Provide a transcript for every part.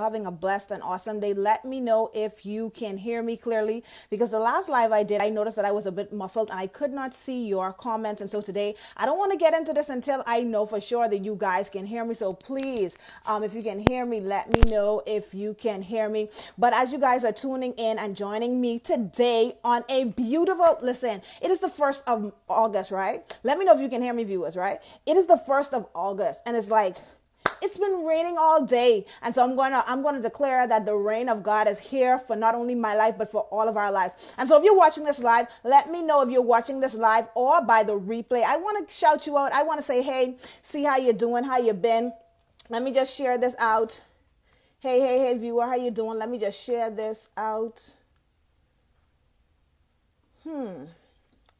having a blessed and awesome day. Let me know if you can hear me clearly, because the last live I did, I noticed that I was a bit muffled and I could not see your comments. And so today, I don't want to get into this until I know for sure that you guys can hear me. So please, if you can hear me, let me know if you can hear me. But as you guys are tuning in and joining me today on a beautiful, listen, it is the 1st of August, right? Let me know if you can hear me, viewers, right? It is the 1st of August, and it's like, it's been raining all day. And so I'm going to declare that the rain of God is here for not only my life, but for all of our lives. And so if you're watching this live, let me know if you're watching this live or by the replay. I want to shout you out. I want to say, hey, see how you're doing, how you been. Let me just share this out. Hey, viewer, how you doing? Let me just share this out.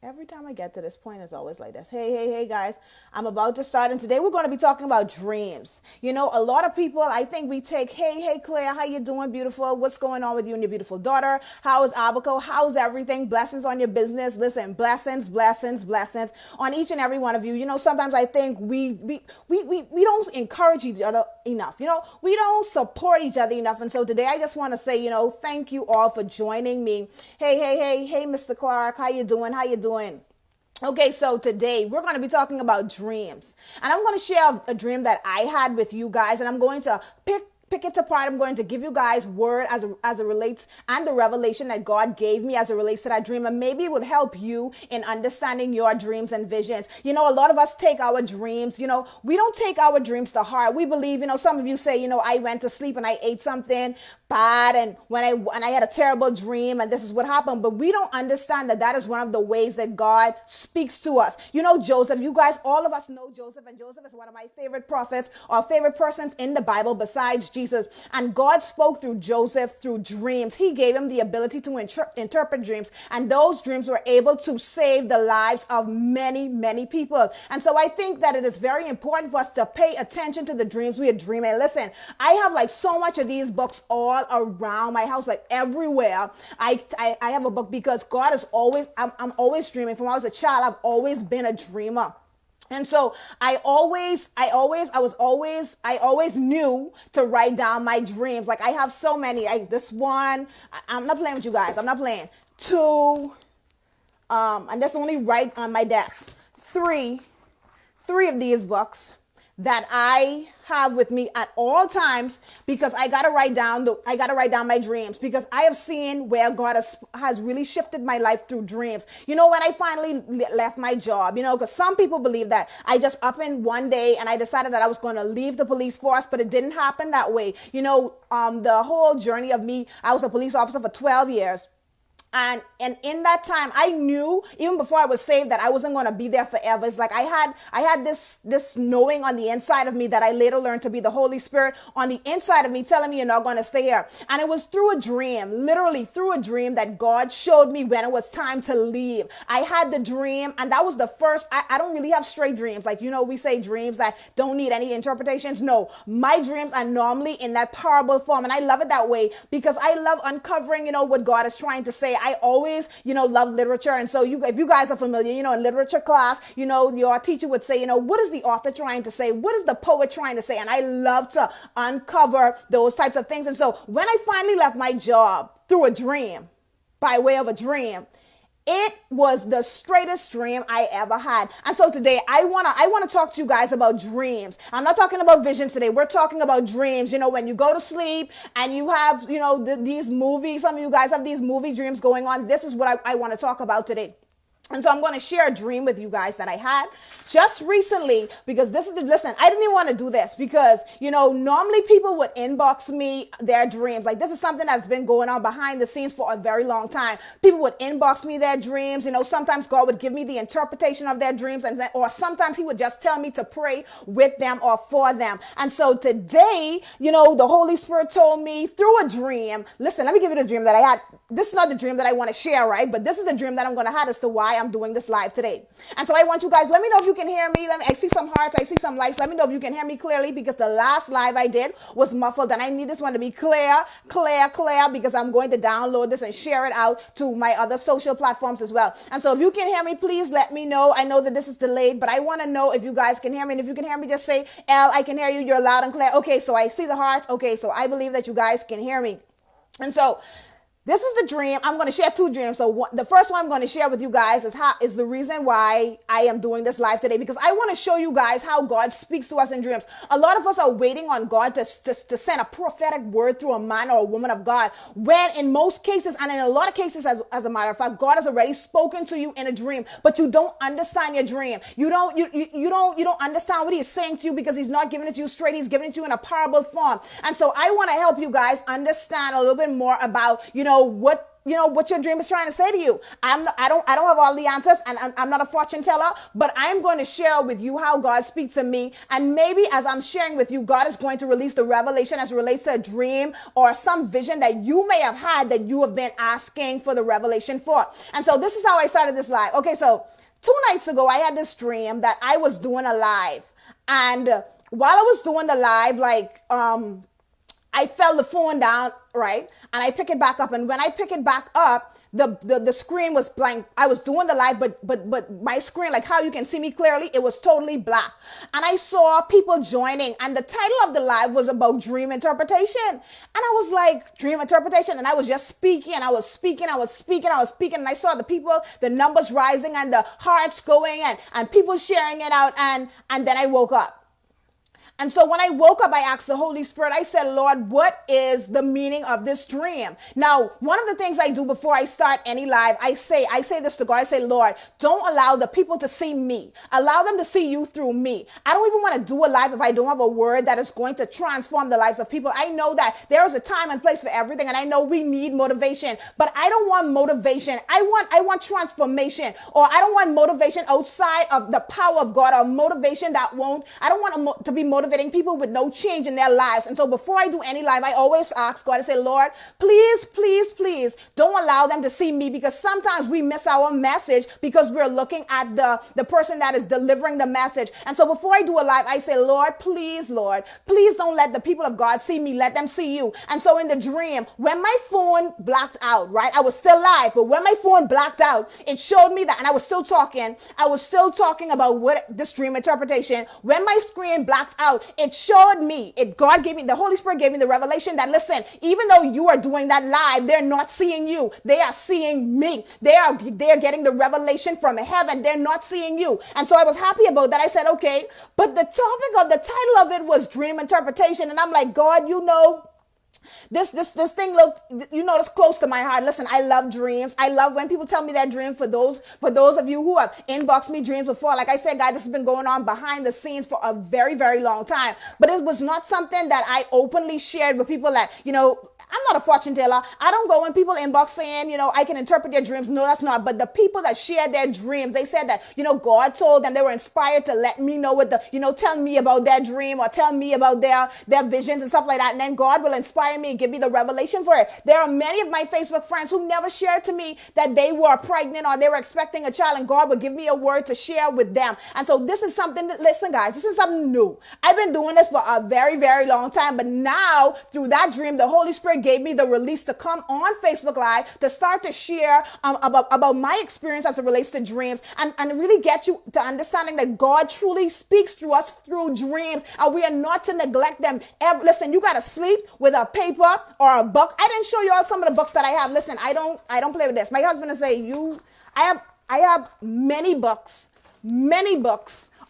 Every time I get to this point, it's always like this. Hey, guys, I'm about to start. And today we're going to be talking about dreams. You know, a lot of people, I think we take, hey, Claire, how you doing, beautiful? What's going on with you and your beautiful daughter? How is Abaco? How's everything? Blessings on your business. Listen, blessings on each and every one of you. You know, sometimes I think we don't encourage each other enough. You know, we don't support each other enough. And so today I just want to say, you know, thank you all for joining me. Hey, Mr. Clark, how you doing? How you doing? Okay, so today we're going to be talking about dreams, and I'm going to share a dream that I had with you guys, and I'm going to pick it apart. I'm going to give you guys word as it relates, and the revelation that God gave me as it relates to that dream, and maybe it would help you in understanding your dreams and visions. You know, a lot of us take our dreams, you know, we don't take our dreams to heart. We believe, you know, some of you say, you know, I went to sleep and I ate something bad, and when I had a terrible dream, and this is what happened. But we don't understand that that is one of the ways that God speaks to us. You know, Joseph, you guys, all of us know Joseph, and Joseph is one of my favorite prophets or favorite persons in the Bible besides Jesus. And God spoke through Joseph through dreams. He gave him the ability to interpret dreams, and those dreams were able to save the lives of many people. And so I think that it is very important for us to pay attention to the dreams we are dreaming. Listen, I have like so much of these books all around my house, like everywhere. I have a book because God is always, I'm always dreaming. From when I was a child, I've always been a dreamer. And so I always knew to write down my dreams. Like I have so many. This one, I'm not playing with you guys. I'm not playing. 2, and that's only right on my desk. 3 of these books that I have with me at all times, because I gotta write down my dreams, because I have seen where God has really shifted my life through dreams. You know, when I finally left my job, you know, because some people believe that I just up in one day and I decided that I was going to leave the police force, but it didn't happen that way. You know, the whole journey of me, I was a police officer for 12 years. And in that time, I knew even before I was saved that I wasn't going to be there forever. It's like I had this knowing on the inside of me that I later learned to be the Holy Spirit on the inside of me telling me you're not going to stay here. And it was through a dream, literally through a dream, that God showed me when it was time to leave. I had the dream, and that was the first. I don't really have straight dreams. Like, you know, we say dreams that don't need any interpretations. No, my dreams are normally in that parable form. And I love it that way because I love uncovering, you know, what God is trying to say. I always, you know, love literature. And so if you guys are familiar, you know, in literature class, you know, your teacher would say, you know, what is the author trying to say? What is the poet trying to say? And I love to uncover those types of things. And so when I finally left my job through a dream, by way of a dream, it was the straightest dream I ever had. And so today I want to talk to you guys about dreams. I'm not talking about visions today. We're talking about dreams. You know, when you go to sleep and you have, you know, these movies, some of you guys have these movie dreams going on. This is what I want to talk about today. And so I'm going to share a dream with you guys that I had just recently, because listen, I didn't even want to do this because, you know, normally people would inbox me their dreams. Like, this is something that's been going on behind the scenes for a very long time. People would inbox me their dreams. You know, sometimes God would give me the interpretation of their dreams, or sometimes he would just tell me to pray with them or for them. And so today, you know, the Holy Spirit told me through a dream. Listen, let me give you the dream that I had. This is not the dream that I want to share, right? But this is the dream that I'm going to have as to why why I'm doing this live today. And so I want you guys, let me know if you can hear me. I see some hearts, I see some likes. Let me know if you can hear me clearly, because the last live I did was muffled, and I need this one to be clear, because I'm going to download this and share it out to my other social platforms as well. And so if you can hear me, please let me know. I know that this is delayed, but I want to know if you guys can hear me. And if you can hear me, just say, L, I can hear you. You're loud and clear. Okay, so I see the hearts. Okay, so I believe that you guys can hear me. And so this is the dream. I'm going to share two dreams. So the first one I'm going to share with you guys is the reason why I am doing this live today, because I want to show you guys how God speaks to us in dreams. A lot of us are waiting on God to send a prophetic word through a man or a woman of God, when in most cases, and in a lot of cases, as a matter of fact, God has already spoken to you in a dream, but you don't understand your dream. You don't understand what He's saying to you, because He's not giving it to you straight. He's giving it to you in a parable form. And so I want to help you guys understand a little bit more about, what your dream is trying to say to you. I don't have all the answers, and I'm not a fortune teller, but I'm going to share with you how God speaks to me. And maybe as I'm sharing with you, God is going to release the revelation as it relates to a dream or some vision that you may have had that you have been asking for the revelation for. And so this is how I started this live. Okay, so 2 nights ago, I had this dream that I was doing a live. And while I was doing the live, I fell the phone down, right? And I pick it back up. And when I pick it back up, the screen was blank. I was doing the live, but my screen, like how you can see me clearly, it was totally black. And I saw people joining, and the title of the live was about dream interpretation. And I was like, dream interpretation. And I was just speaking, and I was speaking. And I saw the people, the numbers rising and the hearts going, and people sharing it out. And then I woke up. And so when I woke up, I asked the Holy Spirit, I said, Lord, what is the meaning of this dream? Now, one of the things I do before I start any live, I say this to God. I say, Lord, don't allow the people to see me. Allow them to see you through me. I don't even want to do a live if I don't have a word that is going to transform the lives of people. I know that there is a time and place for everything, and I know we need motivation, but I don't want motivation. I want transformation, or I don't want motivation outside of the power of God, or motivation that won't. I don't want to be motivating people with no change in their lives. And so before I do any live, I always ask God, I say, Lord, please, please, please don't allow them to see me, because sometimes we miss our message because we're looking at the person that is delivering the message. And so before I do a live, I say, Lord, please don't let the people of God see me. Let them see you. And so in the dream, when my phone blacked out, right, I was still live, but when my phone blacked out, it showed me that, and I was still talking about what this dream interpretation. When my screen blacked out, it showed me, the Holy Spirit gave me the revelation that, listen, even though you are doing that live, they're not seeing you. They are seeing me. They are getting the revelation from heaven. They're not seeing you. And so I was happy about that. I said, okay, but the title of it was dream interpretation. And I'm like, God, this thing looked, it's close to my heart. Listen, I love dreams. I love when people tell me their dream. For those of you who have inboxed me dreams before, like I said, guys, this has been going on behind the scenes for a very, very long time. But it was not something that I openly shared with people that, I'm not a fortune teller. I don't go when people inbox saying, I can interpret their dreams. No, that's not. But the people that shared their dreams, they said that, God told them, they were inspired to let me know tell me about their dream, or tell me about their visions and stuff like that. And then God will inspire me and give me the revelation for it. There are many of my Facebook friends who never shared to me that they were pregnant or they were expecting a child, and God would give me a word to share with them. And so this is something that, listen, guys, this is something new. I've been doing this for a very, very long time, but now through that dream, the Holy Spirit gave me the release to come on Facebook Live to start to share about my experience as it relates to dreams, and really get you to understanding that God truly speaks through us through dreams, and we are not to neglect them. Listen, you got to sleep with a paper or a book. I didn't show you all some of the books that I have. Listen, I don't play with this. My husband will say, I have many books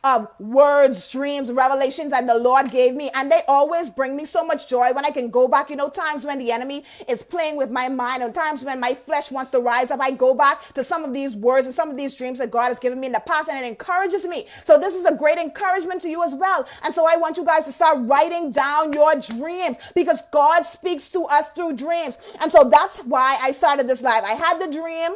of words, dreams, revelations that the Lord gave me. And they always bring me so much joy when I can go back. Times when the enemy is playing with my mind, or times when my flesh wants to rise up, I go back to some of these words and some of these dreams that God has given me in the past, and it encourages me. So this is a great encouragement to you as well. And so I want you guys to start writing down your dreams, because God speaks to us through dreams. And so that's why I started this live. I had the dream.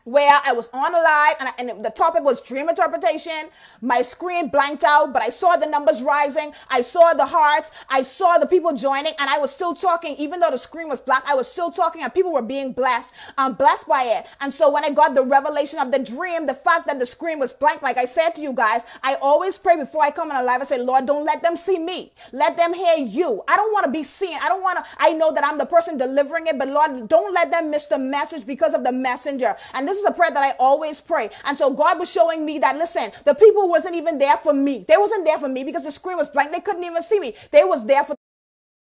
where I was on a live and the topic was dream interpretation. My screen blanked out, but I saw the numbers rising. I saw the hearts. I saw the people joining, and I was still talking. Even though the screen was black, I was still talking, and people were being blessed. I'm blessed by it. And so when I got the revelation of the dream, the fact that the screen was blank, like I said to you guys, I always pray before I come on a live. I say, Lord, don't let them see me. Let them hear you. I don't want to be seen. I know that I'm the person delivering it, but Lord, don't let them miss the message because of the messenger. And this is a prayer that I always pray. And so God was showing me that, listen, the people wasn't even there for me. They wasn't there for me because the screen was blank. They couldn't even see me. They was there for